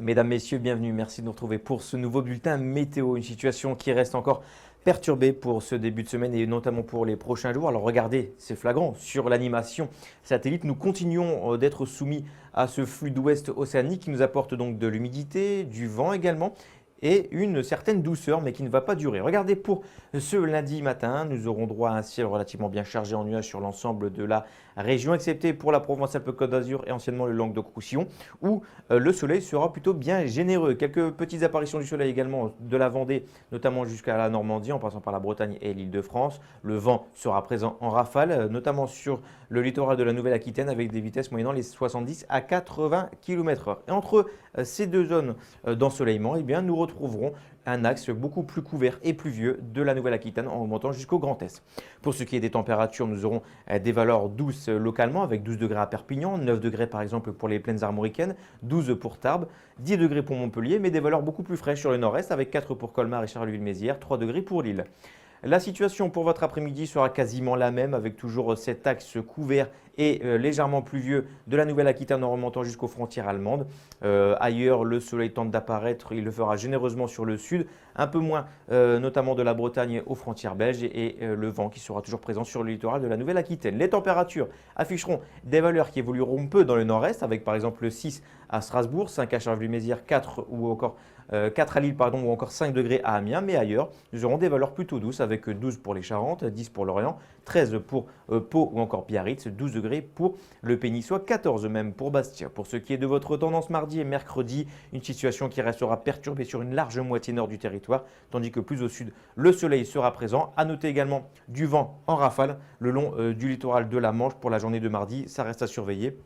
Mesdames, Messieurs, bienvenue. Merci de nous retrouver pour ce nouveau bulletin météo. Une situation qui reste encore perturbée pour ce début de semaine et notamment pour les prochains jours. Alors regardez, c'est flagrant. Sur l'animation satellite, nous continuons d'être soumis à ce flux d'ouest océanique qui nous apporte donc de l'humidité, du vent également et une certaine douceur, mais qui ne va pas durer. Regardez, pour ce lundi matin, nous aurons droit à un ciel relativement bien chargé en nuages sur l'ensemble de la région, excepté pour la Provence-Alpes-Côte d'Azur et anciennement le Languedoc-Roussillon, où le soleil sera plutôt bien généreux. Quelques petites apparitions du soleil également de la Vendée, notamment jusqu'à la Normandie, en passant par la Bretagne et l'Île-de-France. Le vent sera présent en rafale, notamment sur le littoral de la Nouvelle-Aquitaine, avec des vitesses moyennant les 70 à 80 km/h. Et entre ces deux zones d'ensoleillement, eh bien, nous retrouverons un axe beaucoup plus couvert et pluvieux de la Nouvelle-Aquitaine en remontant jusqu'au Grand Est. Pour ce qui est des températures, nous aurons des valeurs douces localement avec 12 degrés à Perpignan, 9 degrés par exemple pour les plaines armoricaines, 12 pour Tarbes, 10 degrés pour Montpellier, mais des valeurs beaucoup plus fraîches sur le nord-est avec 4 pour Colmar et Charleville-Mézières, 3 degrés pour Lille. La situation pour votre après-midi sera quasiment la même avec toujours cet axe couvert et légèrement pluvieux de la Nouvelle-Aquitaine en remontant jusqu'aux frontières allemandes. Ailleurs, le soleil tente d'apparaître, il le fera généreusement sur le sud, un peu moins notamment de la Bretagne aux frontières belges et le vent qui sera toujours présent sur le littoral de la Nouvelle-Aquitaine. Les températures afficheront des valeurs qui évolueront peu dans le nord-est avec par exemple le 6 à Strasbourg, 5 à Charleville-Mézières, 4 ou encore 4 à Lille ou encore 5 degrés à Amiens, mais ailleurs, nous aurons des valeurs plutôt douces avec 12 pour les Charentes, 10 pour l'Orient, 13 pour Pau ou encore Biarritz, 12 degrés pour le Péniçois, 14 même pour Bastia. Pour ce qui est de votre tendance mardi et mercredi, une situation qui restera perturbée sur une large moitié nord du territoire, tandis que plus au sud, le soleil sera présent. À noter également du vent en rafale le long du littoral de la Manche pour la journée de mardi, ça reste à surveiller.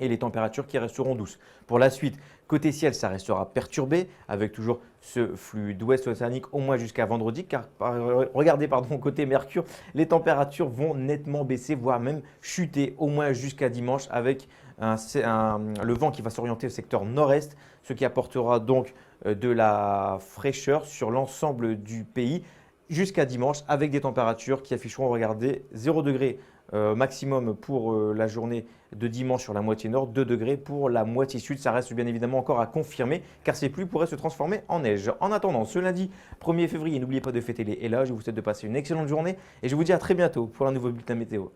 Et les températures qui resteront douces. Pour la suite, côté ciel, ça restera perturbé avec toujours ce flux d'ouest océanique au moins jusqu'à vendredi. Car regardez, côté Mercure, les températures vont nettement baisser, voire même chuter au moins jusqu'à dimanche avec le vent qui va s'orienter au secteur nord-est, ce qui apportera donc de la fraîcheur sur l'ensemble du pays jusqu'à dimanche avec des températures qui afficheront, regardez, 0 degré maximum pour la journée de dimanche sur la moitié nord, 2 degrés pour la moitié sud. Ça reste bien évidemment encore à confirmer car ces pluies pourraient se transformer en neige. En attendant, ce lundi 1er février, n'oubliez pas de fêter les Hélas. Je vous souhaite de passer une excellente journée et je vous dis à très bientôt pour un nouveau bulletin météo.